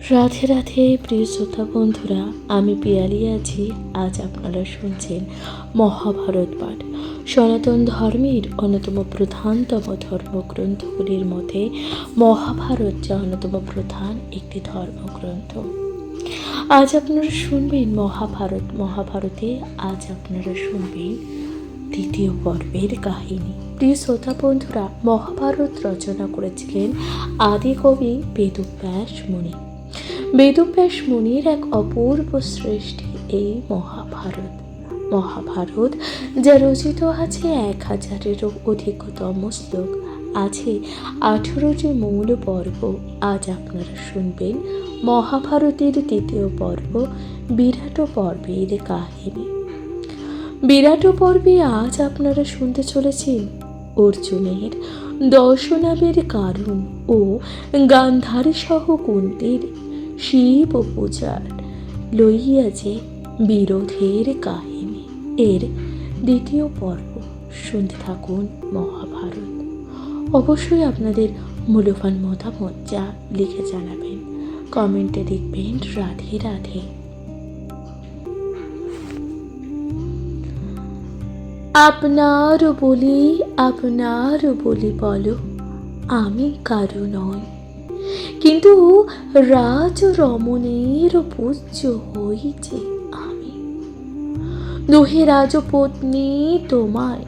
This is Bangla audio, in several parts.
রাধে রাধে প্রিয় শ্রোতা বন্ধুরা, আমি পিয়ালি আছি। আজ আপনারা শুনছেন মহাভারত পাঠ। সনাতন ধর্মের অন্যতম প্রধানতম ধর্মগ্রন্থগুলির মধ্যে মহাভারত যা অন্যতম প্রধান একটি ধর্মগ্রন্থ। আজ আপনারা শুনবেন মহাভারতে আজ আপনারা শুনবেন দ্বিতীয় পর্বের কাহিনী। প্রিয় শ্রোতা বন্ধুরা, মহাভারত রচনা করেছিলেন আদিকবি বেদব্যাস মুনি। বেদব্যাস মুনির এক অপূর্ব সৃষ্টি এই মহাভারত যা রচিত আছে 1000-এরও অধিকতম শ্লোক, আছে 18টি মূল পর্ব। আজ আপনারা শুনবেন মহাভারতের দ্বিতীয় পর্ব, বিরাট পর্বের কাহিনী। বিরাট পর্বে আজ আপনারা শুনতে চলেছেন অর্জুনের দর্শনাবের কারণ ও গান্ধারী সহ কুন্তীর শিব পূজার লইয়া যে বিরোধের কাহিনী। এর দ্বিতীয় পর্ব শুনতে থাকুন মহাভারত। অবশ্যই আপনাদের মূল্যবান মতামত যা লিখে জানাবেন, কমেন্টে লিখবেন রাধে রাধে। আপনার বলি বলো, আমি কারো নই, কিন্তু রাজ রমণীর পূজ্য হইছে আমি। দোহে রাজপত্নী তোমায়,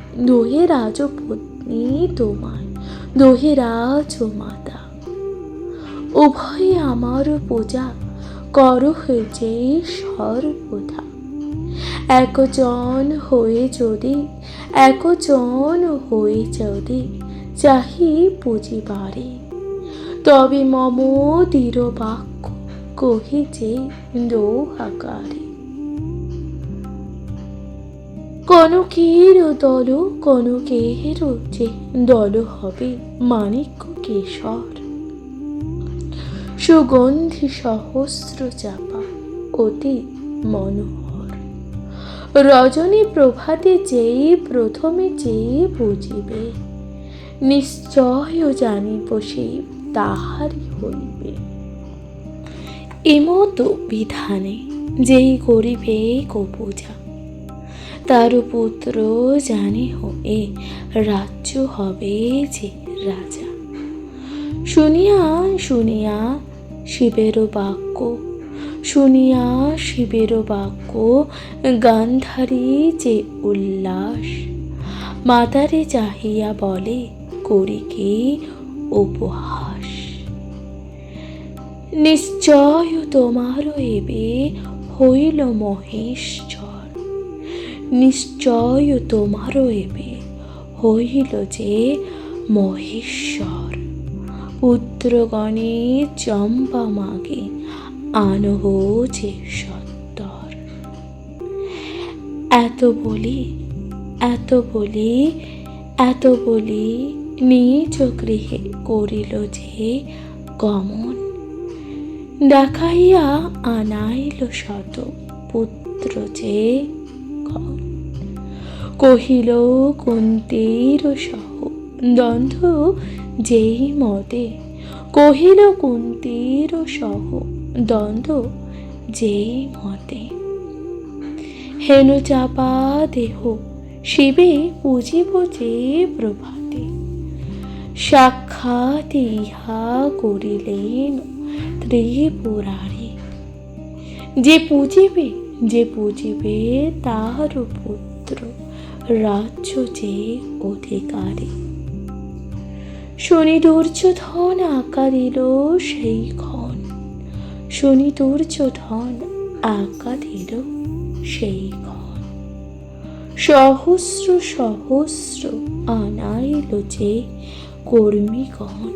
দোহে রাজমাতা, উভয়ে আমার পূজা করো হয়েছে সর্বদা। একজন হয়ে যদি চাহি পুজিবারে, তবে মম দৃঢ় বাক্য কহিছে দোহাকারে। কনকের যে দল হবে মাণিক্য কেশর, সুগন্ধি সহস্র চাপা অতি মনোহর। রজনী প্রভাতে যেই প্রথমে বুঝিবে, নিশ্চয় জানিব সেই তাহারই হইবে। এমতো বিধানে যেই করিবে পূজা, তার পুত্র জানি হয়ে রাজ্য হবে যে রাজা। শুনিয়া শিবের বাক্য গান্ধারী যে উল্লাস, মাতারে চাহিয়া বলে করি কি উপহাস। নিশ্চয় তোমার এবে হইল মহেশ্বর, যে মহেশ্বর। পুত্রগণে চম্পা মাগে আনহ যে সত্তর। এত বলি নিজ গৃহে করিল যে গমন, দেখাইয়া আনাইল শত পুত্র যে গণ। কহিল কুন্তীর সহ দ্বন্দ্ব যেই মতে, হেনু চাপা দেহ শিবে পুজিব যে প্রভাতে। সাক্ষাৎ ইহা করিলেন ত্রিপুরারি, যে পুজিবে তাহার পুত্র রাজ্য যে অধিকারী। শুনি দুর্যোধন আজ্ঞা দিল সেই ক্ষণ, সহস্র আনাইল যে কর্মীগণ।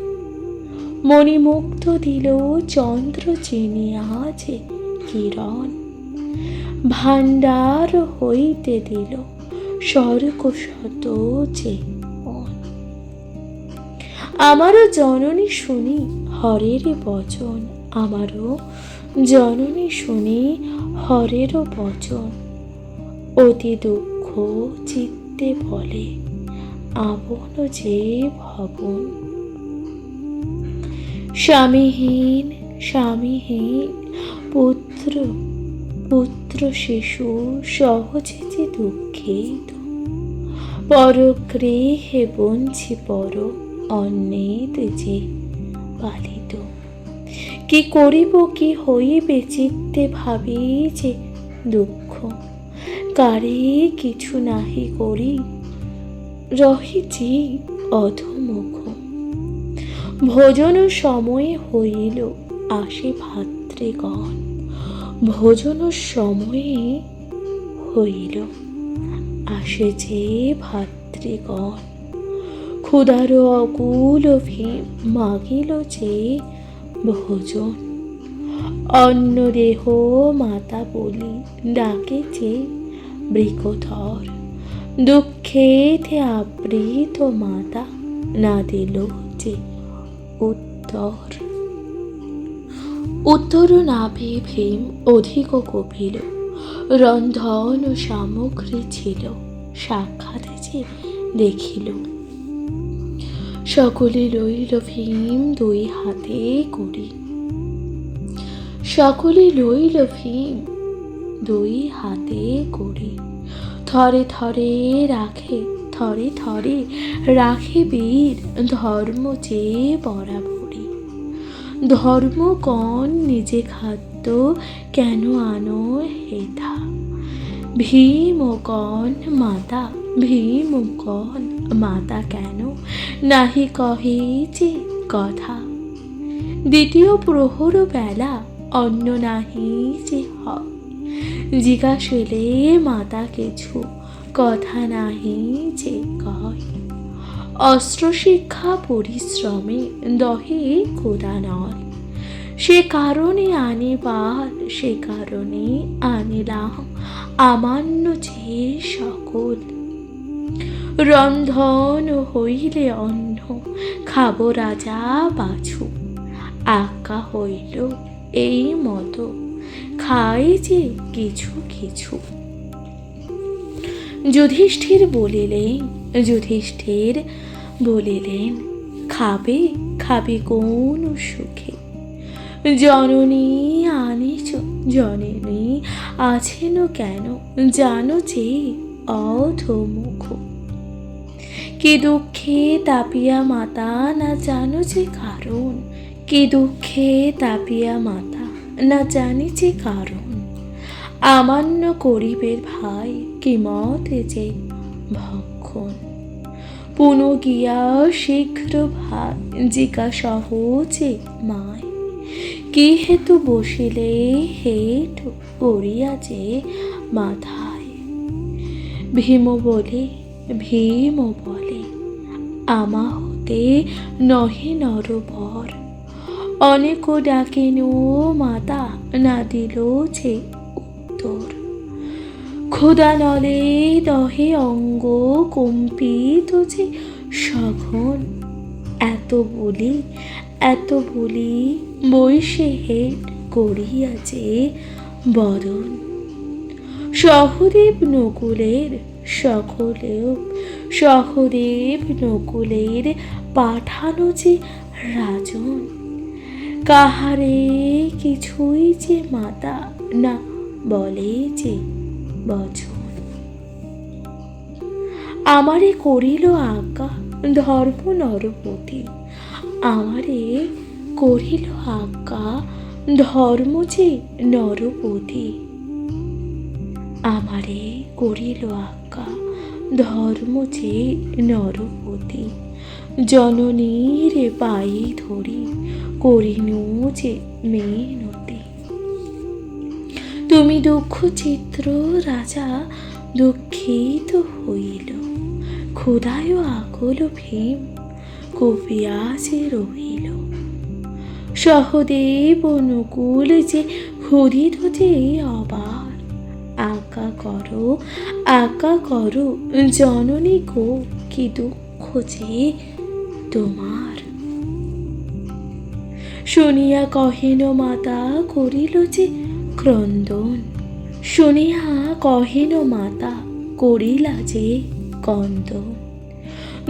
মণিমুগ্ধ দিল চন্দ্র চিনিয়া যে কিরণ, ভাণ্ডার হইতে দিল স্বর্গ শত যে মন। আমারও জননী শুনি হরের বচন, অতি দুঃখ চিত্তে বলে আপন যে ভবন। স্বামীহীন স্বামীহীন পুত্র পুত্র শিশু সহজে যে দুঃখিত, পরগৃহে বঞ্চি পর অন্যেতে যে পালিত। কি করিব কি হইবে চিত্তে ভাবি যে দুঃখ, কারে কিছু নাহি করি রহিছি অধমুখ। ভোজন সময়ে হইল আসে ভাতৃগণ, ভোজন সময়ে হইল আসে যে ভাতৃগণ। ক্ষুধার অকুল ভীম মাগিল যে ভোজন, অন্ন দেহ মাতা বলি ডাকে যে বৃকধর। দুঃখেতে আবৃত মাতা না দিল যে উত্তর। উত্তর না পেয়ে ভীম অধিক কপিল, রন্ধন সামগ্রী ছিল সাক্ষাৎ যে দেখিল। সকলে লইল ভীম দুই হাতে করি, সকলে লইল ভীম দুই হাতে করি। থরে থরে রাখে, থরে থরে রাখে বীর ধর্ম যে বরাবরি। ধর্মগণ নিজে খাদ্য কেন আনো হেথা, ভীমগণ মাতা ভীমগণ মাতা কেন নাহি কহে যে কথা। দ্বিতীয় প্রহর বেলা অন্ন নাহি যে হয়, জিজ্ঞাসিলে মাতা কিছু কথা নাহি যে কয়। অস্ত্র শিক্ষা পরিশ্রমে দহে ক্ষুদানল, সে কারণে আনিবার সে কারণে আনিলাম আমান্য যে সকল। রন্ধন হইলে অন্ন খাব রাজা বাছু, আজ্ঞা হইল এই মতো খাই যে কিছু কিছু। যুধিষ্ঠির বলিলেন, যুধিষ্ঠির বলিলেন খাবে খাবে কোন সুখে। জননী আনিছ জননী আছেন কেন জানো যে অধমুখ। কি দুঃখে তাপিয়া মাতা না জানো যে কারণ, কি দুঃখে তাপিয়া মাতা না জানি যে কারণ। আমান্য করিবের ভাই কি মতে যে ভক্ষণ। পুন গিয়া শীঘ্র ভাই জিজ্ঞাসা যে মায়, কি হেতু বসিলে হেতু করিয়া যে মাথায়। ভীম বলে আমা হতে নহে নরবর। অনেক ডাকিন মাতা না দিল যে উত্তর। ক্ষুধা নলে দহে অঙ্গ কম্পিত যে সঘন। এত বলি বৈশে হেট করিয়া যে বদন। সহদেব নকুলের সকলেও সহদেব নকুলের পাঠানো যে রাজন। কাহারে কিছুই যে মাতা না বলে যে বচন। আমারে করিল আজ্ঞা ধর্ম নরপতি, আমারে করিল আজ্ঞা ধর্ম যে নরপতি। আমারে করিল আজ্ঞা ধর্ম যে নরপতি। জননীর পায়ে ধরি করিনু যে মেনতি। তুমি দুঃখ চিত্র রাজা দুঃখিত হইল। ক্ষুধায় আকুল ভীম কপিয়া যে রহিল। সহদেব অনুকূল যে ক্ষুধিত যে অবার। আজ্ঞা করো জননী গো কি দুঃখ যে তোমার। শুনিয়া কহেন মাতা করিল যে ক্রন্দন। শুনিয়া কহেন মাতা করিলা যে কন্দন।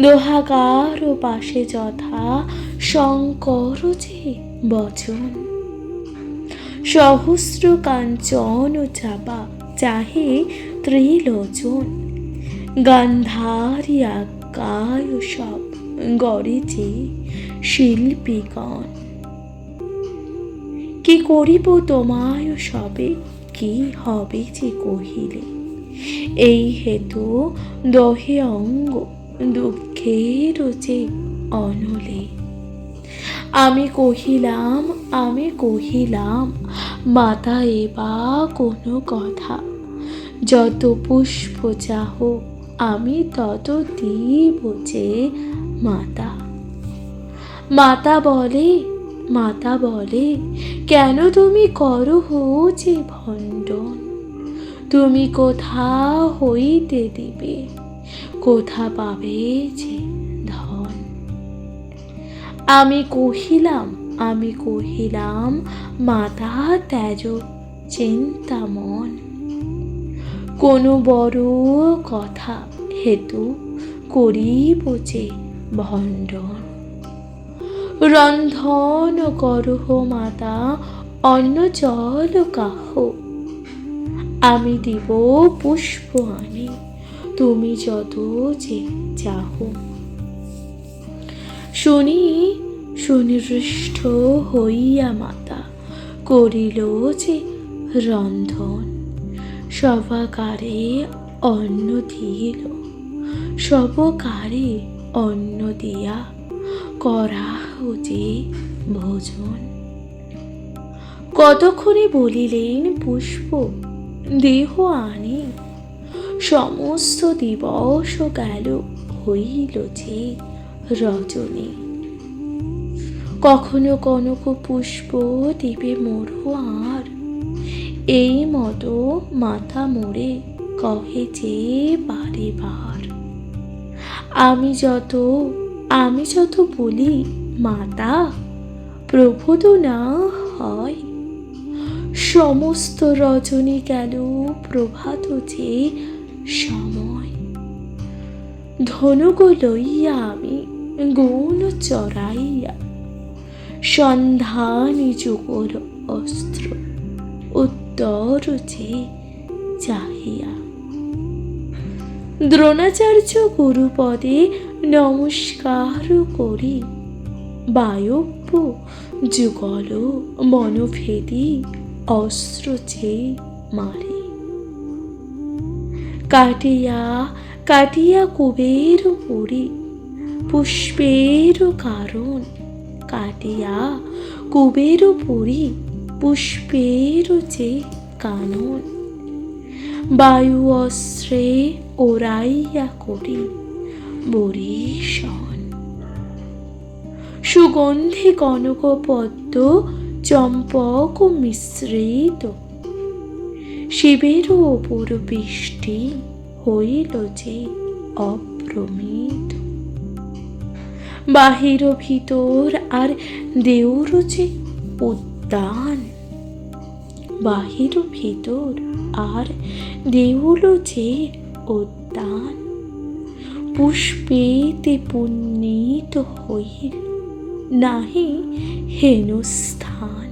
দোহাগার পাশে যথা শঙ্কর যে বচন। সহস্র কাঞ্চন চাপা চাহে ত্রিলোচন, গান্ধারী আজ্ঞায় সব গড়েছে শিল্পীগণ। কি করিব তোমায় সবে, কি হবে যে কহিলে, এই হেতু দহে অঙ্গ দুঃখের যে অনলে। আমি কহিলাম মাতা এবা কোনো কথা, যত পুষ্প চাহ আমি তত দিব যে মাতা। মাতা বলে কেন তুমি করহ যে ভণ্ডন, তুমি কোথা হইতে দিবে, কোথা পাবে যে ধন। আমি কহিলাম মাতা ত্যাজ চিন্তা মন, কোনো বড় কথা হেতু করিব যে ভণ্ডন। রন্ধন করহ মাতা অন্ন জল কাহ, আমি দিব পুষ্প আনি তুমি যত যে চাহ। শুনি হৃষ্ট হইয়া মাতা করিল যে রন্ধন, সবাকারে অন্ন দিয়া করাহ যে ভোজন। কতক্ষণে বলিলেন পুষ্প দেহ আনি, সমস্ত দিবস গেল হইল যে রজনী। কখনো কনক পুষ্প দিবে মোরো আর, এই মতো মাথা মোড়ে কহে যে বারে বার। আমি যত বলি মাতা প্রবোধ না হয়, সমস্ত রজনী গেল প্রভাত যে সময়। ধনুক লইয়া আমি গুণ চড়াইয়া, সন্ধানী যুগল অস্ত্র উত্তর যে চাহিয়া। দ্রোণাচার্য গুরুপদে নমস্কার করি, বায়ব্য যুগল মনোভেদী অস্ত্র যে মারি। কাটিয়া কুবের পুরী পুষ্পের কারণ, কাটিয়া কুবের পুরী পুষ্পের যে কানন। বায়ু অস্ত্রে ওরাইয়া করি বরিশন, সুগন্ধি কনক পদ্ম চম্পক মিশ্রিত, শিবের ওপর বৃষ্টি হইল যে অপ্রমিত। বাহির ভিতর আর দেউর যে উদ্যান, বাহির ভিতর আর দেউল যে উদ্যান, পুষ্পেতে পুণ্যিত হইল নাহি হেনস্থান।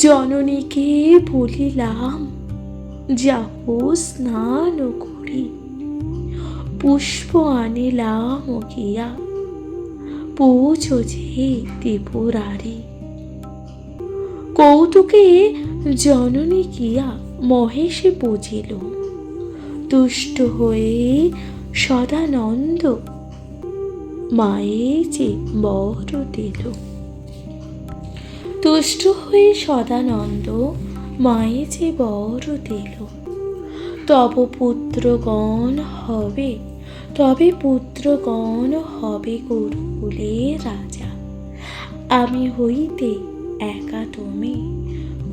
জননীকে বলিলাম যাহ স্নান করি, পুষ্প আনিলাম গিয়া পৌঁছো যে ত্রিপুরারি। কৌতুকে জননী গিয়া মহেশে বুঝিল, তুষ্ট হয়ে সদানন্দ মায়ে যে বর দিল। তুষ্ট হয়ে সদানন্দ মায়ে যে বর দিল, তবে পুত্রগণ হবে গুরুকুলে রাজা। আমি হইতে একা তুমি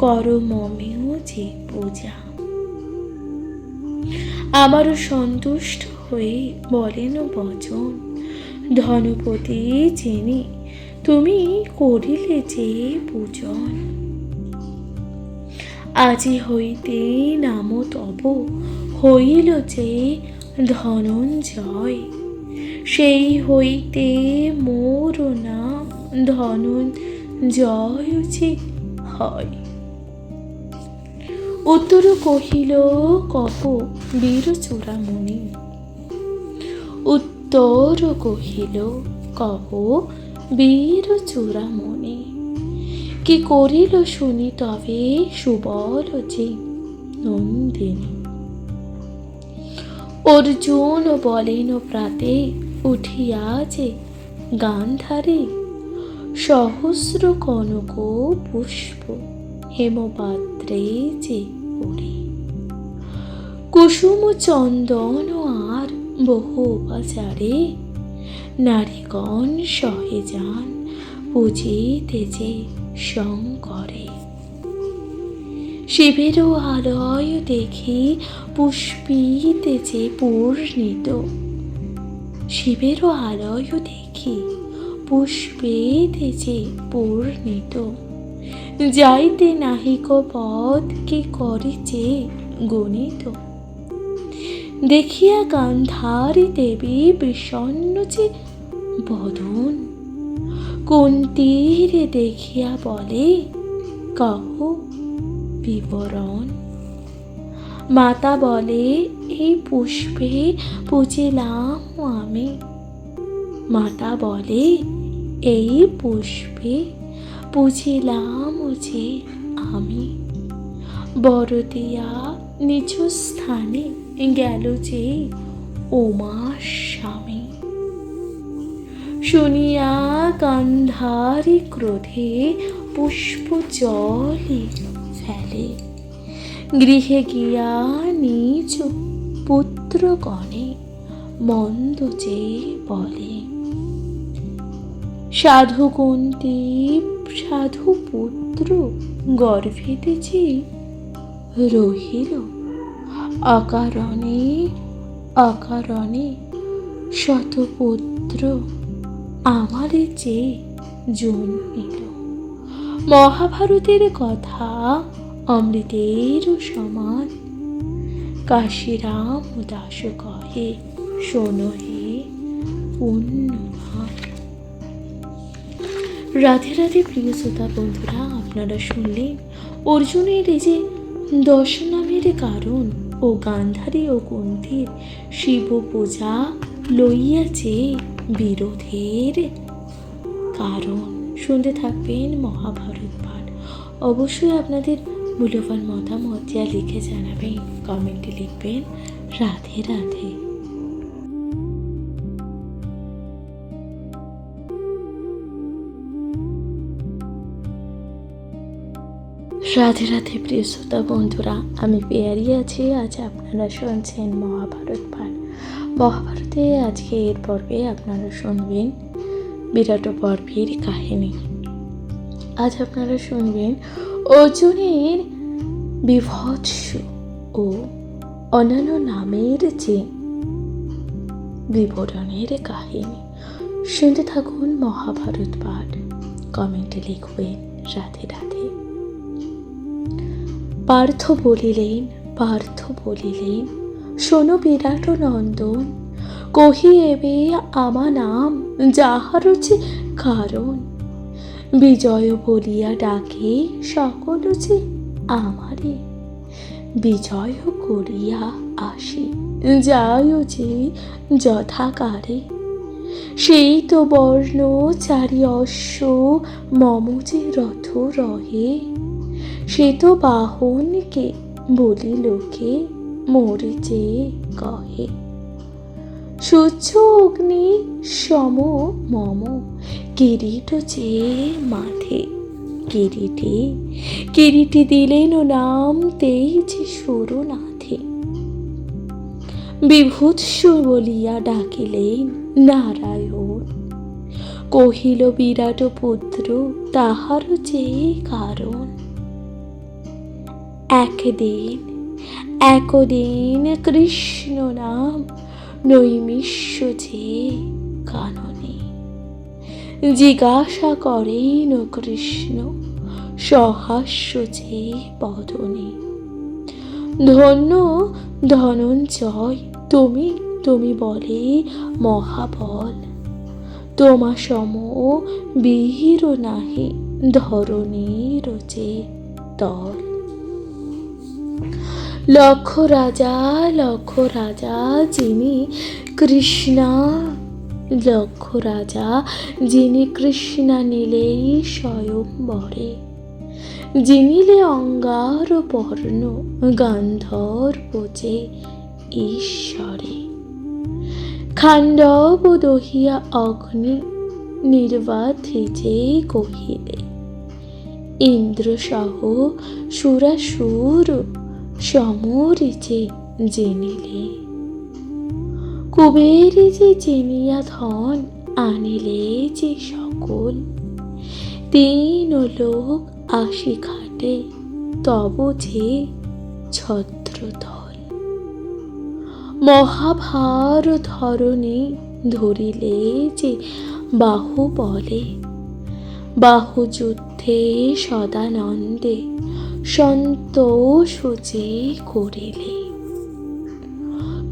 কর মমেও যে পূজা। আমারও সন্তুষ্ট হয়ে বলেন বচন, ধনপতি চিনি তুমি করিলে যে পূজন। আজি হইতে নাম তব হইল যে ধনঞ্জয়, সেই হইতে মোর নাম ধনঞ্জয় যে হয়। উত্তর কহিল কহ বীর চূড়ামণি, উত্তর কহিল কহ বীর চূড়ামণি, কি করিল শুনি তবে সুবল যে নন্দিনী। অর্জুন বলেন প্রাতে উঠিয়া যে গান্ধারী, সহস্র কনক পুষ্প হেমপাত্রে যে পড়ে, কুসুম চন্দন আর বহু বাজারে, নারীগণ সহে যান পুজিতে যে শঙ্করে। শিবেরও আলয় দেখি পুষ্পিতে যে পূর্ণিত, শিবেরও আলয় দেখি পুষ্পেতে যে পূর্ণিত, যাইতে নাহিক পথ কি করে যে গণিত। দেখিয়া গান্ধারী দেবী বিষণ্ণ যে বদন, কুন্তীর দেখিয়া বলে কহ বিবরণ। মাতা বলে এই পুষ্পে পুজিলাম আমি, মাতা বলে এই পুষ্পে পুজিলাম যে আমি, বরদিয়া নিজ স্থানে গেল যে ওমা স্বামী। শুনিয়া গান্ধারী ক্রোধে পুষ্প জলে ফেলে, গৃহে গিয়া নিজ পুত্রগণে মন্দ যে বলে। সাধু কুন্তী সাধু পুত্র গর্ভেতে যে রহিল, অকারণে অকারণে শতপুত্র আমারে যে জন্মিল। মহাভারতের কথা অমৃতের সমান, কাশীরাম দাস কহে শোনো হে পুণ্যবান। রাধে রাধে প্রিয় শ্রোতা বন্ধুরা, আপনারা শুনলেন অর্জুনের এই যে 10 নামের কারণ ও গান্ধারী ও কুন্তীর শিব পূজা লইয়াছে বিরোধের কারণ। শুনতে থাকবেন মহাভারত পাঠ। অবশ্যই আপনাদের মূল্যবান মতামত যা লিখে জানাবেন, কমেন্টে লিখবেন। রাধে রাধে। রাধে রাধে প্রিয় শ্রোতা বন্ধুরা, আমি পেয়ারি আছি। আজ আপনারা শুনছেন মহাভারত পাঠ। মহাভারতে আজকে এর পর্বে আপনারা শুনবেন বিরাট পর্বের কাহিনী। আজ আপনারা শুনবেন অর্জুনের বিভৎস ও অন্যান্য নামের যে বিবরণের কাহিনী। শুনতে থাকুন মহাভারত পাঠ, কমেন্টে লিখবেন। রাধে রাধে। পার্থ বলিলেন শোনো বিরাট নন্দন, কহি এবে আমা নাম যাহার যে কারণ, বিজয় বলিয়া ডাকে সকল যে আমারে, বিজয় করিয়া আসি যায় যে যথাকারে, সেই তো বর্ণ চারি অশ্ব মম যে রথ রহে, সে তো বাহনকে বলি লোকে মরে যে কহে, সূর্য অগ্নি সম মম কিরীট যে মাথে, কিরীটি দিলেন নাম তেজ সুরনাথে, বিভূৎস বলিয়া ডাকিলেন নারায়ণ, কহিল বিরাট পুত্র তাহার যে কারণ, একদিন কৃষ্ণ নাম নৈমিষ্য যে কাননে, জিজ্ঞাসা করেন কৃষ্ণ সহাস্য যে বদনে, ধন্য ধনঞ্জয় তুমি বলে মহাবল, তোমা সম বীর নাহি ধরণীর যে তল। লক্ষ রাজা যিনি কৃষ্ণা, লক্ষ রাজা যিনি কৃষ্ণা নীলেই স্বয়ংবরে, যিনিলে অঙ্গার বর্ণ গান্ধর্ব যে ঈশ্বরে। খাণ্ডব দহিয়া অগ্নি নির্বাধি যে কহিলে, ইন্দ্র সহ সুরাসুর সমরিচে জেনিলে। কুবেরে যে জেনিয়া ধন আনিলে যে সকল, তিন লোক আসি খাটে তব যে ছত্রতল। মহাভার ধরণী ধরিলে যে বাহু বলে, বাহুযুদ্ধে সদানন্দে সন্তোষ যে করিলে।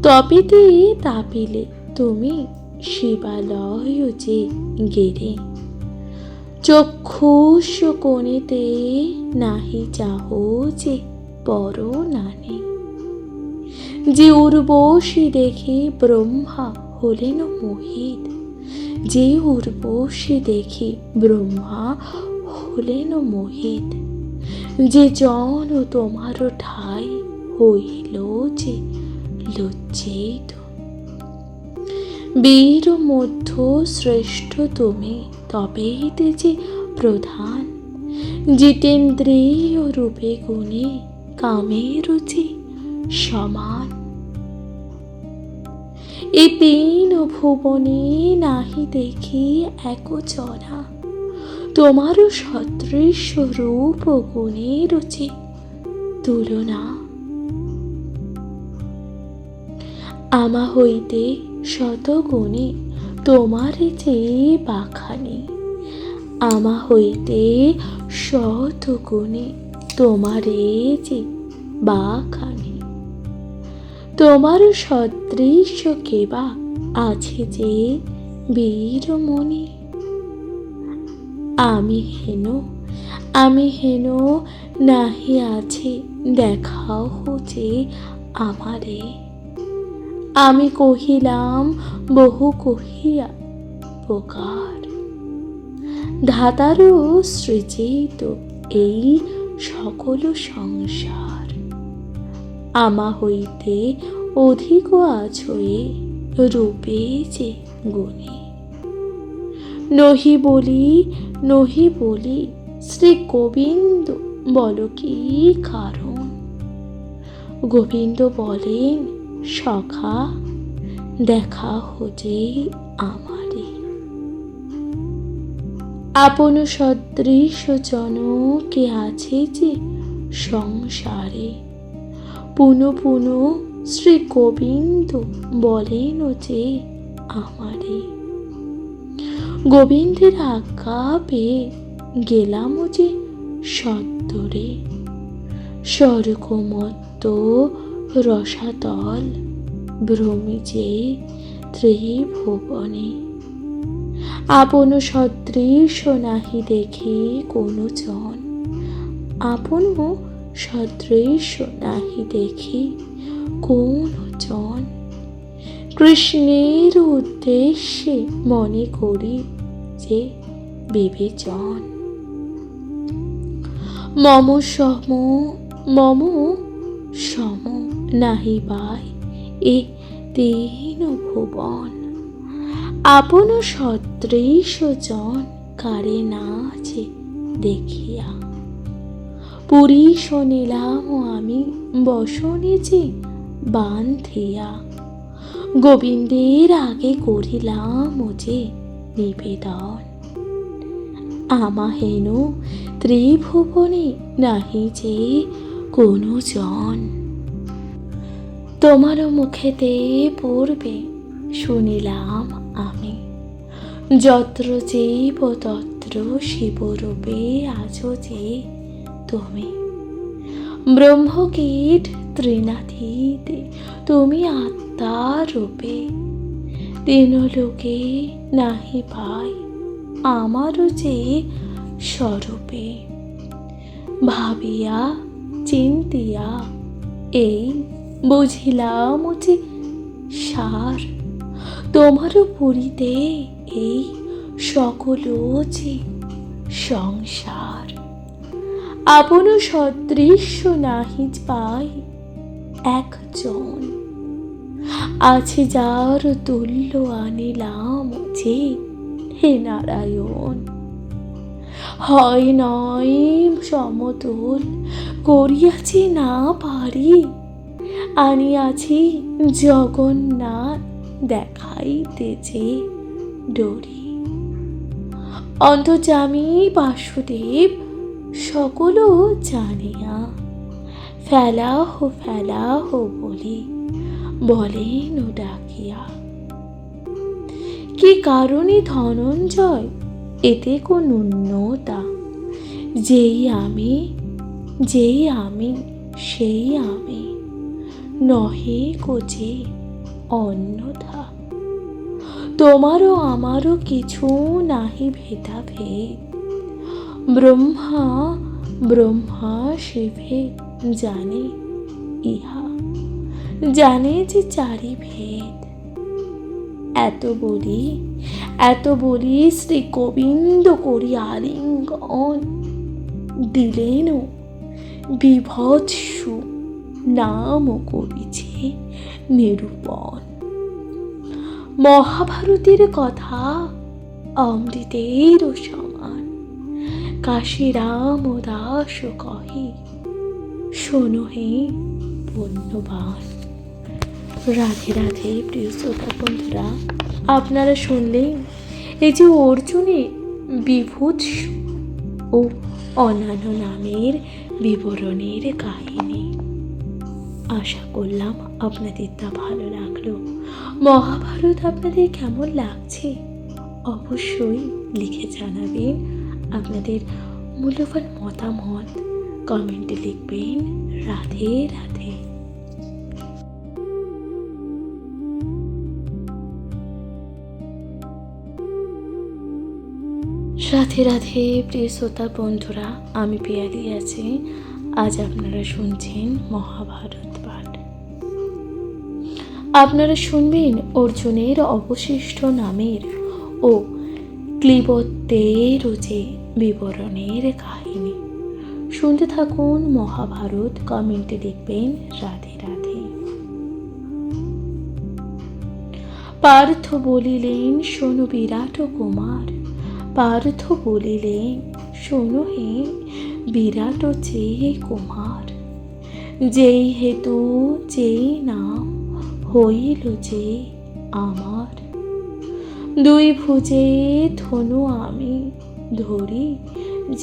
তপেতে তাপিলে তুমি শিবালয় যে গেরে, চক্ষুষ কোণেতে নাহি চাহ যে পর নানে। যে উর্বশী দেখে ব্রহ্মা হলেন মোহিত, যে উর্বশী দেখে ব্রহ্মা হলেন মোহিত। যে জন তোমার ঠাই হইল যে লজ্জিত। বীর মধ্য শ্রেষ্ঠ তুমি তবেতে যে প্রধান, জিতেন্দ্রিয় রূপে গুণে কামের যে সমান। এ তিন ভুবনে নাহি দেখি একজনা, তোমার সদৃশ রূপ গুণের যে তুলনা। আমা হইতে শত গুণে তোমার যে বাখানি, আমা হইতে শত গুণে তোমারে যে বাখানি। তোমার সদৃশ কেবা আছে যে বীরমণি। আমি হেন নাহি আছে দেখাও যে আমারে। আমি কহিলাম বহু কহিয়া প্রকার, ধাতারও সৃজিত এই সকল সংসার। আমা হইতে অধিক আছয়ে রূপে যে গুণে। নহি বলি শ্রী গোবিন্দ বল কি কারণ। গোবিন্দ বলেন সখা দেখা হোজে আমারে। আপন সদৃশ জন কে আছে যে সংসারে, পুনঃ শ্রী গোবিন্দ বলেন যে আমারে। গোবিন্দের আজ্ঞা পেয়ে গেলাম যে সত্তরে, স্বর্গমত্ত রসাতল ভ্রমি যে ত্রিভুবনে। আপন সদৃশ নাহি দেখে কোনো জন, আপন সদৃশ নাহি দেখে কোনো জন। কৃষ্ণের উদ্দেশ্যে মনে করি যে বিবেচন। মম সম নাহি বাই এ তিন ভুবন। আপন সদৃশ জন কারে না যে দেখিয়া। পুরী শোনিলাম আমি বসনে যে বান্ধিয়া। গোবিন্দের আগে করিলাম যে নিবেদন। আমা হেন ত্রিভুবনে নাহি যে কোনো জন। তোমার মুখেতে পূর্বে শুনিলাম আমি, যত্র জীব তত্র শিবরূপে আছো যে তুমি। ব্রহ্মকীট ত্রিনাথিতে তুমি আত্মার রূপে। তিন লোকে নাহি পাই আমারও যে স্বরূপে। ভাবিয়া চিন্তিয়া এই বুঝিলাম যে সার, তোমারও পুরীতে এই সকল যে সংসার। আপন সদৃশ্য নাহি পাই একজন, আছে যার তুল্য আনিলাম যে হে নারায়ণ। হয় নয় সমতল করিয়াছি না পারি, আনিয়াছি জগন্নাথ দেখাইতে যে ডরি। অন্তর্যামী বাসুদেব সকল জানিয়া ফেলাহ ফেলাহ বলি বলেন ডাকিয়া। কি কারণে ধনঞ্জয় এতে কোন ন্যূনতা, যেই আমি সেই আমি, নহে কোজে অন্যথা। তোমারও আমারও কিছু নাহি ভেদাভেদ, ব্রহ্মা ব্রহ্মা শিবে জানে ইহা, জানে যে চারি ভেদ। এত বলি শ্রী গোবিন্দ করি আলিঙ্গন, দিলেন বিভৎসু নাম করিছে নিরূপণ। মহাভারতের কথা অমৃতের সমান, কাশীরাম দাস কহে শোনো হে পুণ্যবান। রাধে রাধে প্রিয় শ্রোতা বন্ধুরা, আপনারা শুনলেন এই যে অর্জুনের বিভূতিসু ও অন্যান্য নামের বিবরণের কাহিনী। আশা করলাম আপনাদের তা ভালো লাগলো। মহাভারত আপনাদের কেমন লাগছে অবশ্যই লিখে জানাবেন। আপনাদের মূল্যবান মতামত কমেন্টে লিখবেন। রাধে রাধে। রাধে রাধে প্রিয় শ্রোতা বন্ধুরা, আমি পিয়ালি আছি। আজ আপনারা শুনছেন মহাভারত পাঠ। আপনারা শুনবেন অর্জুনের অবশিষ্ট নামের ও ক্লীবত্বের যে বিবরণের কাহিনী। শুনতে থাকুন মহাভারত, কমেন্টে লিখবেন রাধে রাধে। পার্থ বলিলেন শোনো বিরাট কুমার, পার্থ বলিলেন শোনো হে বিরাট যে কুমার। যেই হেতু যেই নাম হইল যে আমার, দুই ভুজে ধনু আমি ধরি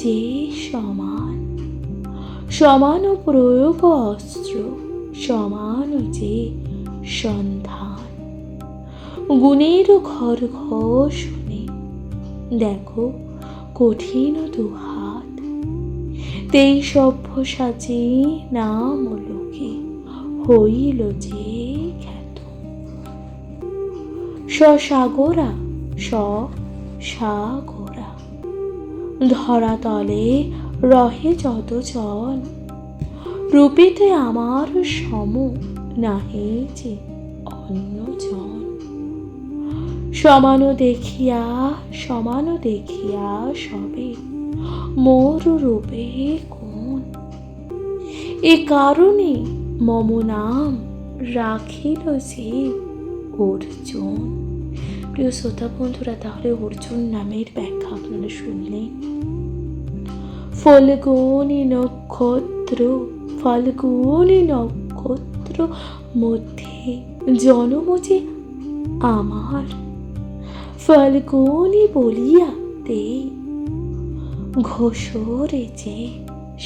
যে সমান। সমান প্রয়োগ অস্ত্র, সমান যে সন্ধান। গুণের ঘর ঘর শুনে দেখো কঠিন দুহাত। তেই সভ্যসাচী নাম লোকে হইল যে খ্যাত। সাগরা সাগরা ধরাতলে রহে যত জল। রূপেতে আমার সম নাহি যে অন্য জন। সমান দেখিয়া সবে মোর রূপে কোন। এ কারণে মম নাম রাখিল যে অর্জুন। প্রিয় শ্রোতা বন্ধুরা, তাহলে অর্জুন নামের ব্যাখ্যা আপনারা শুনলেন। ফাল্গুনী নক্ষত্র মধ্যে জনম যে আমার। ফাল্গুনী বলিয়া তে ঘোষরে যে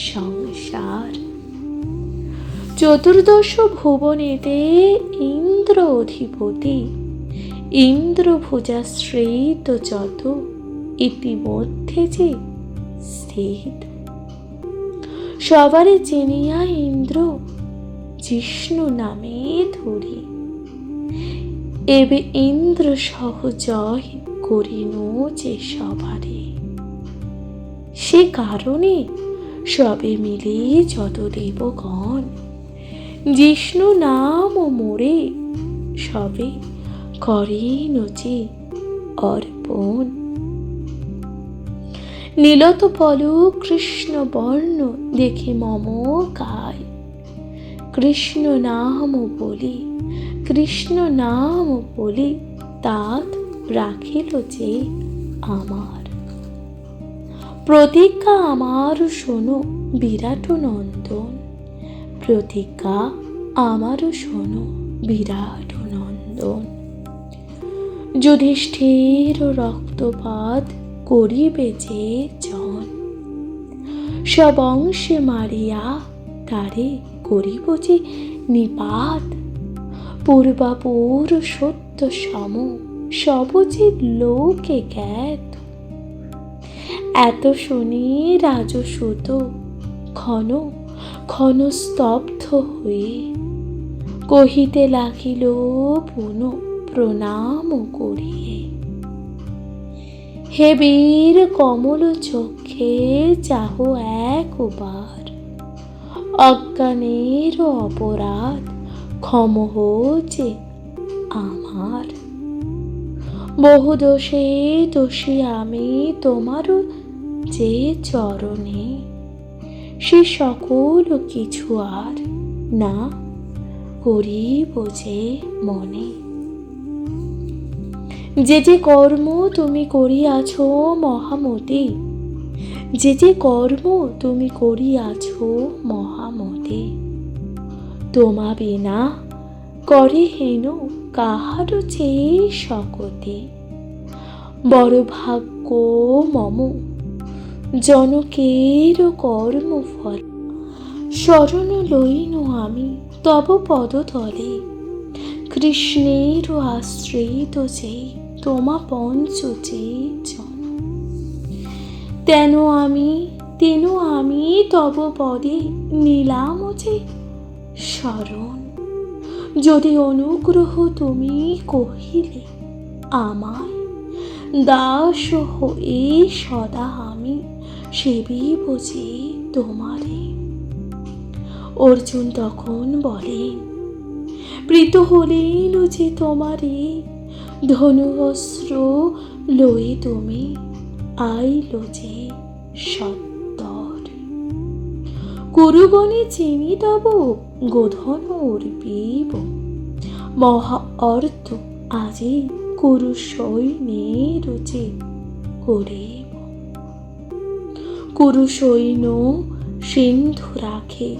সংসার। চতুর্দশ ভুবনেতে ইন্দ্র অধিপতি। ইন্দ্র ভুজাশ্রিত যত ইতিমধ্যে যে স্থিত। সবারে চিনিয়া ইন্দ্র জিষ্ণু নামে ধরি। এবে ইন্দ্র সহজয় করিনু যে সবারে। সে কারণে সবে মিলে যত দেবগণ জিষ্ণু নাম ও মোরে সবে করেন যে অর্পণ। নীলত পলক কৃষ্ণ বর্ণ দেখে মম কায়, কৃষ্ণ নাম বলি, কৃষ্ণ নাম বলি তাত রাখিল যে আমার। প্রতিজ্ঞা আমার শোনো বিরাট নন্দন, প্রতিজ্ঞা আমার শোনো বিরাট নন্দন। যুধিষ্ঠির রক্তপাত করিবে যে জন, সব অংশে মারিয়া তারে করিব যে নিপাত। পূর্বাপর সত্য সম সব যে লোকে জ্ঞাত, এত শুনি রাজসূত ক্ষণ ক্ষণ স্তব্ধ হয়ে কহিতে লাগিল পুন প্রণাম করিয়ে। হে বীর কমল চক্ষে চাহ একবার, অজ্ঞানের অপরাধ ক্ষম যে আমার। বহু দোষে দোষী আমি তোমার যে চরণে, সে সকল কিছু আর না করিব যে মনে। যে যে কর্ম তুমি করিয়াছ মহামতি, যে যে কর্ম তুমি করিয়াছ মহামতি, তোমা বিনা করে হেন কাহার চেয়ে শকতি। বড় ভাগ্য মম জনকের কর্মফল, শরণ লইন আমি তব পদতলে। কৃষ্ণের আশ্রিত যে তোমা পঞ্চ যে জন, তেন আমি তব পদে নিলাম যে শরণ। যদি অনুগ্রহ তুমি কহিলে আমায়, দাস হয়ে সদা আমি সেবিব যে তোমারে। অর্জুন তখন বলেন, প্রীত হলেন যে তোমারে, ধনু অস্ত্র লয়ে তুমি আইল যে সত্তর। কুরুগণে চিনি তব গোধন অর্পিব, মহা অর্থ আজি কুরু সৈন্যের যে করিব। কুরু সৈন্য সিন্ধু রাখে,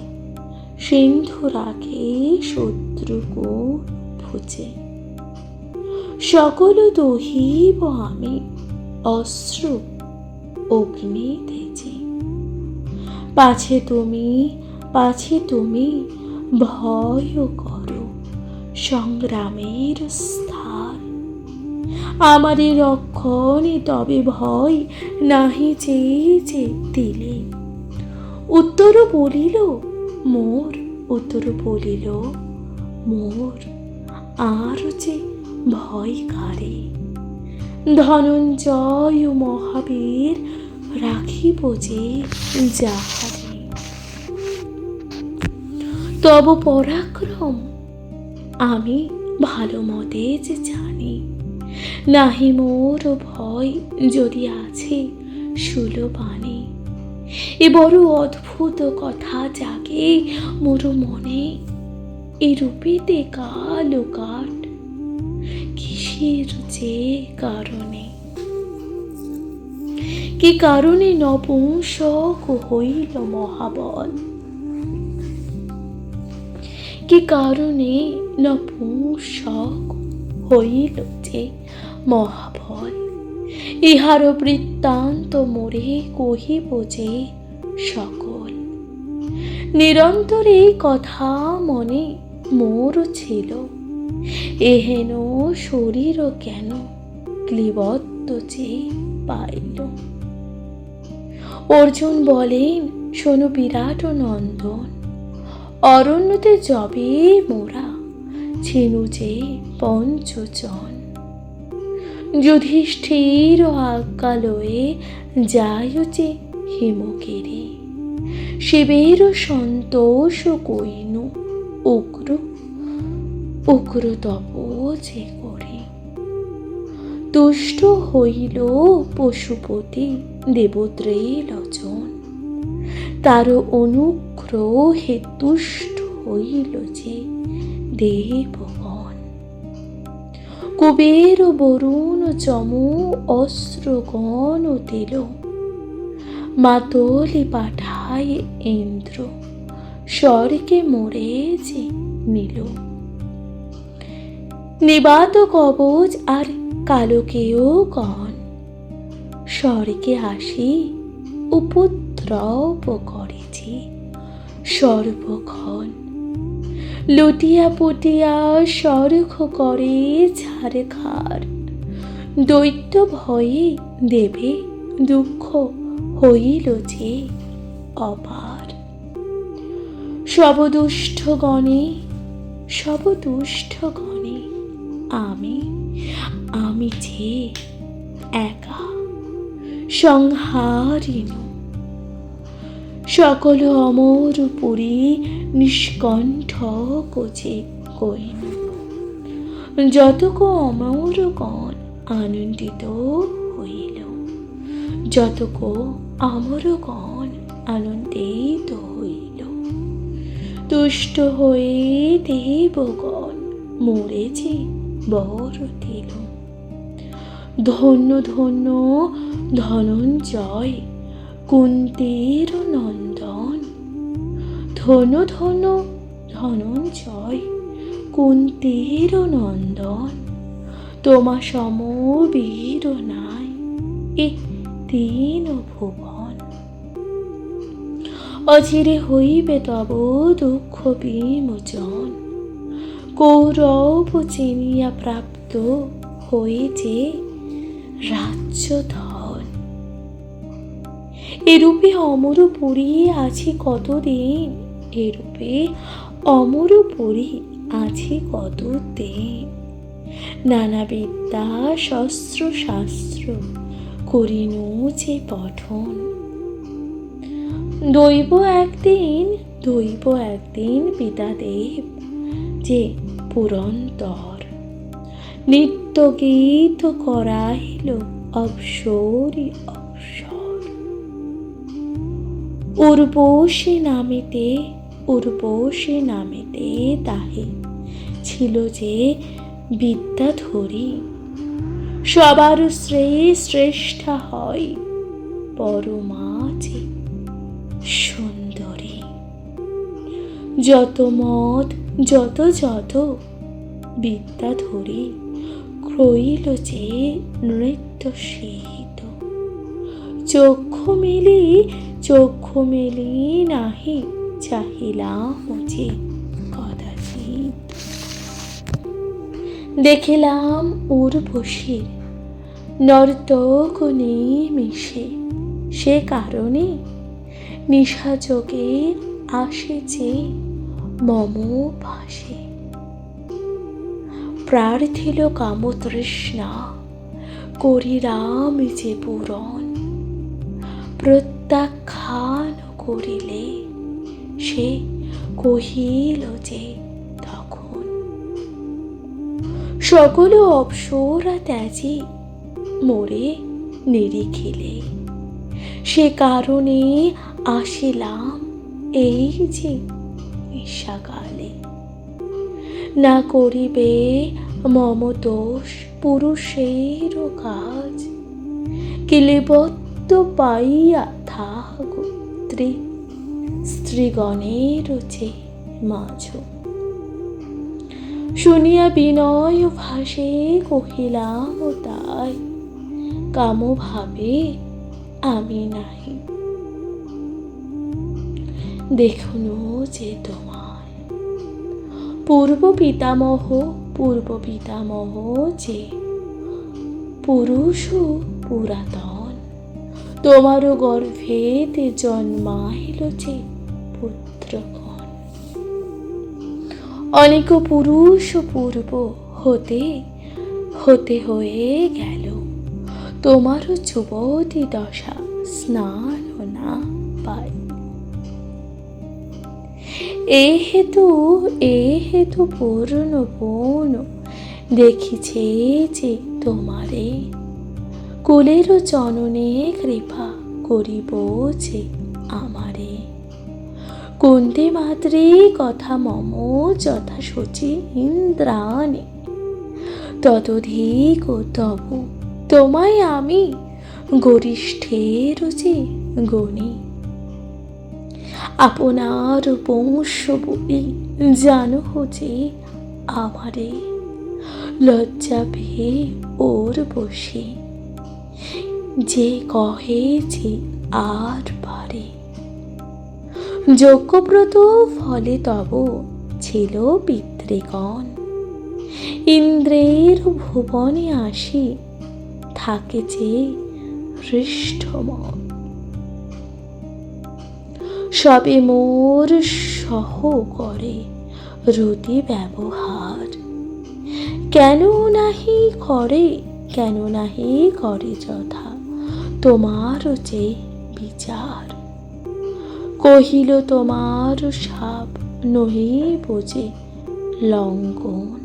সিন্ধু রাখে শত্রুকু ভুজে। সকল দহিব আমি অস্ত্র অগ্নি তেজে। পাছে তুমি ভয় করো সংগ্রামের স্থান, আমারে রক্ষণে তবে ভয় নাহি যে দিলে। উত্তর বলিল মোর আর যে ভয় কারে। ধনঞ্জয় মহাবীর রাখিব যে যাহারে। তব পরাক্রম আমি ভালো মতে যে জানি, নাহি মোর ভয় যদি আছে সুলপানে। এ বড় অদ্ভুত কথা জাগে মোর মনে, এ রূপেতে কালো কাঠ কিসের যে কারণে। কি কারণে নপুংসক হইল মহাবল, কি কারণে নপুংসক হইল যে মহাবল। ইহার বৃত্তান্ত মোরে কহিব যে সকল। নিরন্তর এই কথা মনে মোর ছিল, এহেন শরীর কেন ক্লিবত্ত যে পাইল। অর্জুন বলেন, শোনো বিরাট নন্দন, অরণ্যতে যবে মোরা ছিনু যে পঞ্চজন। যুধিষ্ঠির আজ্ঞা লয়ে যায় যে হিমগিরি। শিবের সন্তোষ কইনু উগ্র উগ্র তপ যে করে। তুষ্ট হইল পশুপতি দেবত্রে লোচন, তার অনুগ্রহে তুষ্ট হইল যে দেবগণ। কুবের বরুণ চমু অস্ত্রগণ দিল, মাতলি পাঠায় ইন্দ্র স্বর্গে মোরে যে নিল। নিবাত কবচ আর কালকেও গণ স্বর্গে আসি উপদ্রব করেছি সর্বক্ষণ। লুটিয়া পুটিয়া স্বর্গ করে ছারখার, দৈত্য ভয়ে দেবে দুঃখ হইল যে অপার। সবদুষ্ট গণে আমি যে একা সংহারিণী। সকল অমর পুরী নিষ্কণ্ঠক যে কইনু। যতক অমরগণ আনন্দিত হইল, যতক অমরগণ আনন্দিত হইল। তুষ্ট হয়ে দেবগণ মোরে যে বর দিল। ধন্য ধন্য ধনঞ্জয় কুন্তীর নন্দন, ধন্য ধন্য ধনঞ্জয় কুন্তীর নন্দন। তোমা সম বীর নাই এ তিন ভুবন। অচিরে হইবে তব দুঃখ বিমোচন, কৌরব চিনিয়া প্রাপ্ত হয়েছে রাজ্য ধন। এরূপে অমরপুরী আছি কতদিন, এরূপে অমরপুরী আছি কতদিন। নানা বিদ্যা শস্ত্র শাস্ত্র করিনু যে পঠন। দৈব একদিন পিতাদেব যে পুরন্তর, নিত্য গীত করাইল অবসরী অবসর। উর্বশী নামেতে তাহে ছিল যে বিদ্যাধরী। সবার শ্রেষ্ঠা হয় পরমা যে সুন্দরী। যত মত যত বিদ্যাধরী ক্রইল যে নৃত্যশীত। চক্ষু মেলি নাহি চাহিলাম যে কদাচিৎ। দেখিলাম উর্বশীর নর্তক নিমিষে, সে কারণে নিশাযোগে আসেছে মম পাশে। প্রার্থিল কামতৃষ্ণা করিলাম যে পূরণ, প্রত্যাখ্যান করিলে সে কহিল যে তখন। সকল অপ্সরা ত্যাজি মোরে নিরিখিলে, সে কারণে আসিলাম এই যে ঈশাকালে। না করিবে মম দোষ পুরুষের কাজ, কিলিবত্ত পাইয়া থাক স্ত্রীগণের যে মাঝ। শুনিয়া বিনয় ভাষে কহিলাম তাই, কাম ভাবে আমি নাহি। দেখুন যে তোমায় পূর্ব পিতামহ যে পুরুষ পুরাতন, তোমার গর্ভেতে জন্মাইল যে পুত্রগণ। অনেক পুরুষ পূর্ব হতে হয়ে গেল, তোমার যুবতী দশা স্নান না পাই। এ হেতু পূর্ণ বন দেখিছে যে তোমারে, কুলের চরণে কৃপা করিব যে আমারে। কুন্তি মাতৃ কথা মম যথা শচী ইন্দ্রাণী, ততোধিক তব তোমায় আমি গরিষ্ঠের যে গণি। আপনার বংশ বলি জানো যে আমারে, লজ্জা পেয়ে ওর বসে যে কহে যে আর পারে। যজ্ঞব্রত ফলে তব ছিল পিতৃগণ, ইন্দ্রের ভুবনে আসি থাকে যে হৃষ্টমন। সবে মোর সহ করে রতি ব্যবহার, কেন নাহি করে যথা তোমার যে বিচার। কহিল তোমার সাপ নহিব যে লঙ্ঘন,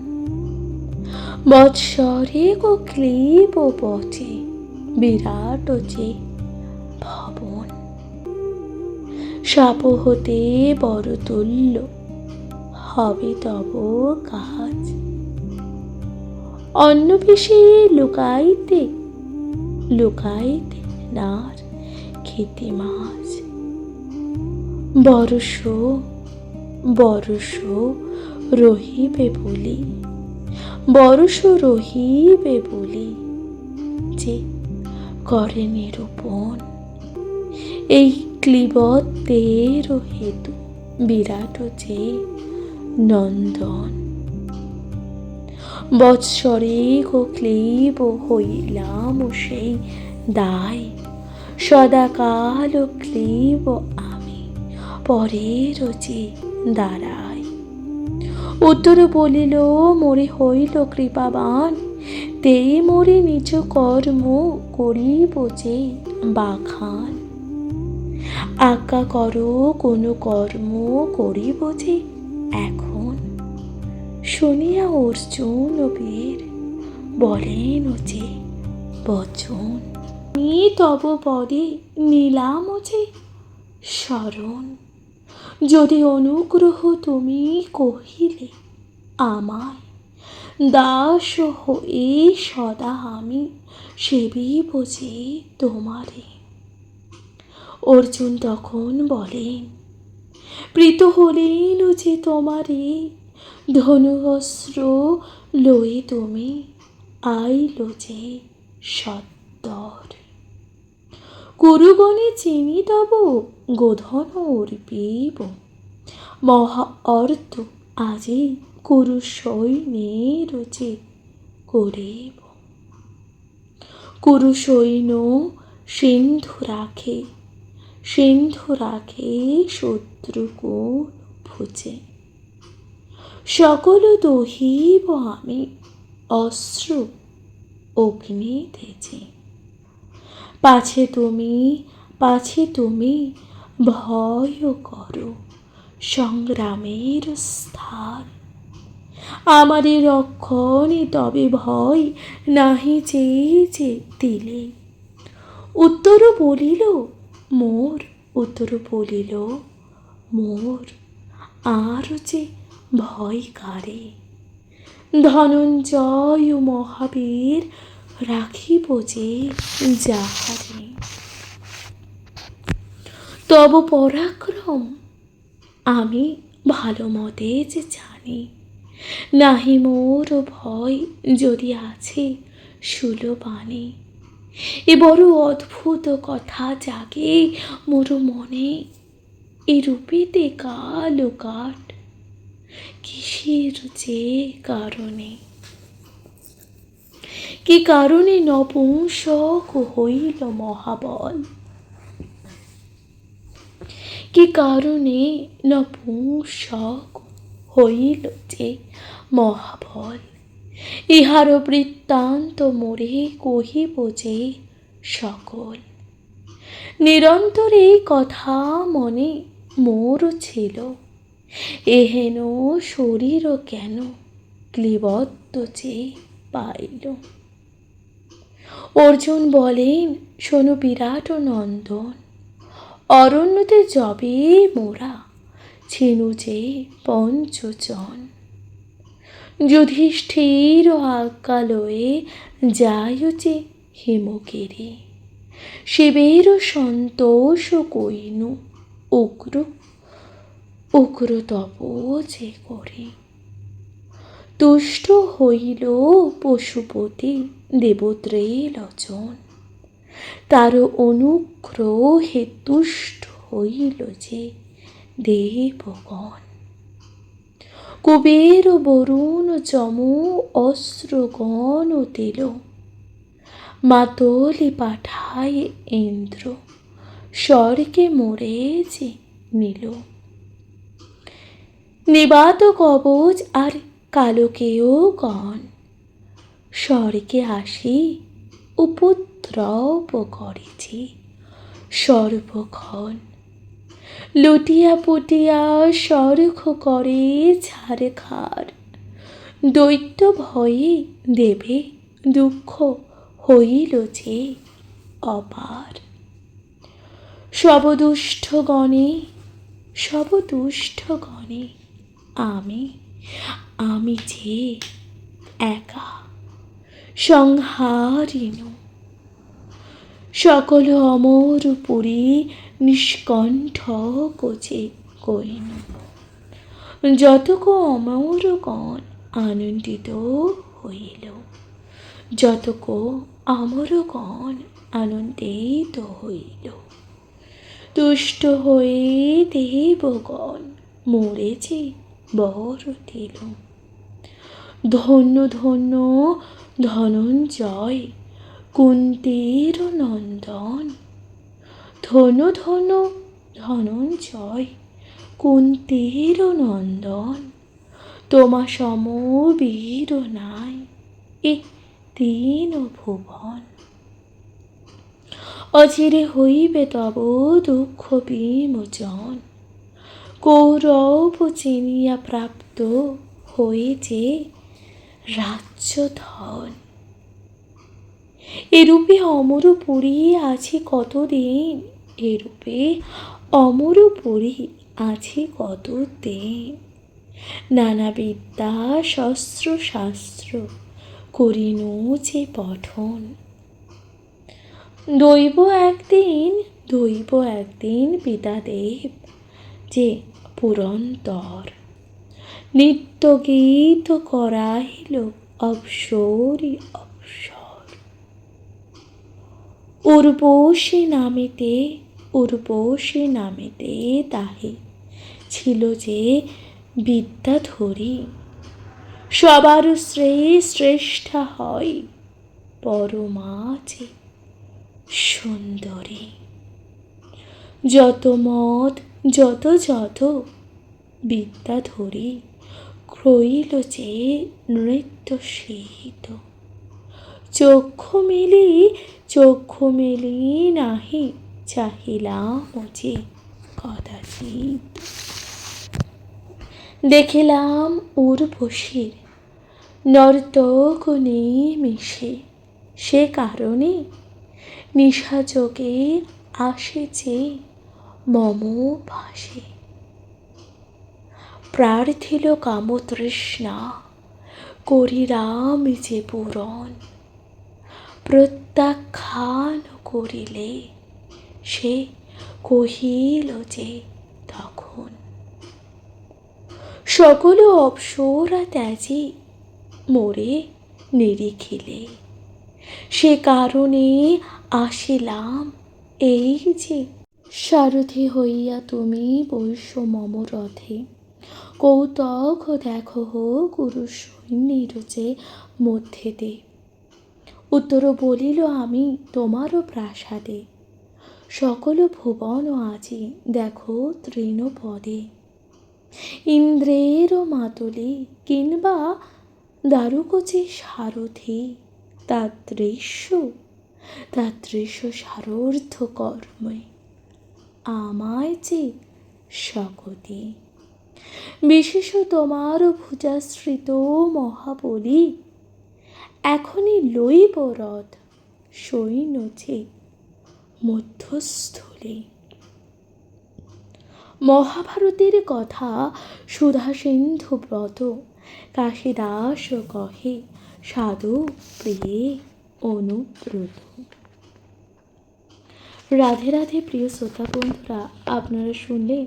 বৎসরে ক্লীব বচে বিরাট যে ভবন। সাপ হতে বড় তুল্য হবে তব কাজ, অন্য বিষে লুকাইতে নার খেতে মাছ। বরষ রহিবে বলি যে করে নিরূপণ। এই ক্লীবতের হেতু বিরাট যে নন্দন। বৎসরে ক্লীব হইলাম সেই দায়, সদাকাল ক্লীব আমি পরের যে দাঁড়াই। উত্তর বলিল মোরে হইল কৃপাবান, তেই মোরে নিজ কর্ম করিব যে বাখান। আজ্ঞা করো কোন কর্ম করিব যে এখন, শুনিয়া অর্জুন বীর বলেন যে বচন। আমি তব পদে নিলাম যে শরণ, যদি অনুগ্রহ তুমি কহিলে আমায়। দাস হয়ে সদা আমি সেবিব যে তোমারে। অর্জুন তখন বলেন, প্রীত হলেন যে তোমারে, ধনু অস্ত্র লয়ে তুমি আইল যে সত্তর। কুরুগণে চিনি তব গোধন অর্পিব, মহা অর্থ আজি কুরু সৈন্যের যে করিব। কুরু সৈন্য সিন্ধু রাখে শত্রুকুল ভুজে। সকল দহিব আমি অস্ত্র অগ্নি তেজে। পাছে তুমি ভয় করো সংগ্রামের স্থান, আমাদের রক্ষণে তবে ভয় নাহি যে দিলে। উত্তর বলিল মোর আর যে ভয় কারে। ধনঞ্জয় মহাবীর রাখিব যে যাহারে। তব পরাক্রম আমি ভালো মতে যে জানি, নাহি মোর ভয় যদি আছে শূলপাণে। এ বড় অদ্ভুত কথা জাগে মোর মনে, এ রূপেতে কালো কাঠ কিসের যে কারণে। কি কারণে নপুংসক হইল মহাবল, কি কারণে নপুংসক হইল যে মহাবল। ইহার বৃত্তান্ত মোরে কহিব যে সকল। নিরন্তর এই কথা মনে মোর ছিল, এহেন শরীরও কেন ক্লিবদ্ধ যে পাইল। অর্জুন বলেন, শোনো বিরাট নন্দন, অরণ্যতে যবে মোরা ছিনু যে পঞ্চজন, যুধিষ্ঠির আজ্ঞালয়ে যায় যে হিমগিরি, শিবের সন্তোষ কইনু উগ্র উগ্র তপ যে করে। তুষ্ট হইল পশুপতি দেবত্রৈলোচন, তার অনুগ্রহে তুষ্ট হইল যে দেবগণ। কুবের বরুণ যম অস্ত্রগণ দিল, মাতলি পাঠায় ইন্দ্র স্বর্গে মোরে যে নিল। নিবাত কবচ আর কালকেও গণ, স্বর্গে আসি উপদ্রব করেছি সর্বক্ষণ। লুটিয়া পুটিয়া স্বর্গ করে ছারখার, দৈত্য ভয়ে দেবে দুঃখ হইল যে অপার। সব দুষ্ট গণে আমি যে একা সংহারিণু, সকল অমর পুরী নিষ্কণ্ঠক যে কইনু। যতক অমরগণ আনন্দিত হইল, যতক অমরগণ আনন্দিত হইল। তুষ্ট হয়ে দেবগণ মোরে যে বর দিল। ধন্য ধন্য ধনঞ্জয় কুন্তীর নন্দন, ধন্য ধন্য ধনঞ্জয় কুন্তীর নন্দন। তোমা সম বীর নাই এ তিন ভুবন, অচিরে হইবে তব দুঃখ বিমোচন। কৌরব চিনিয়া প্রাপ্ত হয়েছে রাজ্য ধন, এরূপে অমরপুরী আছে কতদিন, এরূপে অমরপুরী আছে কতদিন। নানা বিদ্যা শস্ত্র শাস্ত্র করিনু যে পঠন, দৈব একদিন পিতাদেব যে পুরন্তর, নিত্য গীত করাইল অবসরী অবসর। উর্বশী নামেতে তাহে ছিল যে বিদ্যাধরী, সবার শ্রেষ্ঠা হয় পরমা যে সুন্দরী। যত মত যত বিদ্যাধরী ক্রইল যে নৃত্যশীত। চক্ষু মেলি নাহি চাহিলাম যে কদাচিৎ। দেখিলাম উর্বশীর নর্তক নিমিষে, সে কারণে নিশাযোগে আসে যে মম ভাসে। প্রার্থিল কামতৃষ্ণা করিলাম যে পূরণ, প্রত্যাখ্যান করিলে সে কহিল যে তখন। সকল অপ্সরা ত্যাজি মোরে নিরিখিলে, সে কারণে আসিলাম এই যে। সারথি হইয়া তুমি বৈশ্য মম রথে, কৌতক দেখো গুরু সৈন্যের যে মধ্যেতে। উত্তর বলিল আমি তোমারও প্রাসাদে, সকল ভুবন আজি দেখো তৃণপদে। ইন্দ্রের মাতলি কিংবা দারুক যে সারথি, তাদৃশ্য তাদৃশ সারর্থ কর্মে আমায় যে সকতি। বিশেষ তোমার ভুজাশ্রিত মহাবলী, এখনই লইব রথ সৈন্যছে মধ্যস্থলে। মহাভারতের কথা সুধা সিন্ধু ব্রত, কাশীদাস কহে সাধু প্রিয়ে অনুব্রত। রাধে রাধে প্রিয় শ্রোতা বন্ধুরা, আপনারা শুনলেন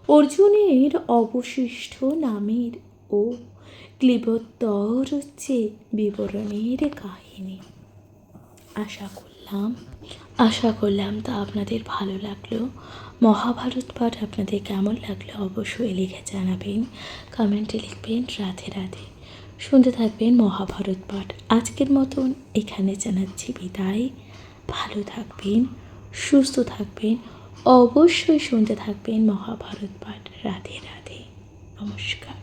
অর্জুনের অবশিষ্ট নামের ও ক্লীবোত্তর বিবরণের কাহিনী। আশা করলাম তা আপনাদের ভালো লাগলো। মহাভারত পাঠ আপনাদের কেমন লাগলো অবশ্যই লিখে জানাবেন, কমেন্টে লিখবেন। রাধে রাধে, শুনতে থাকবেন মহাভারত পাঠ। আজকের মতন এখানে জানাচ্ছি বিদায়। ভালো থাকবেন, সুস্থ থাকবেন, অবশ্যই শুনতে থাকবেন মহাভারত পাঠ। রাধে রাধে, নমস্কার।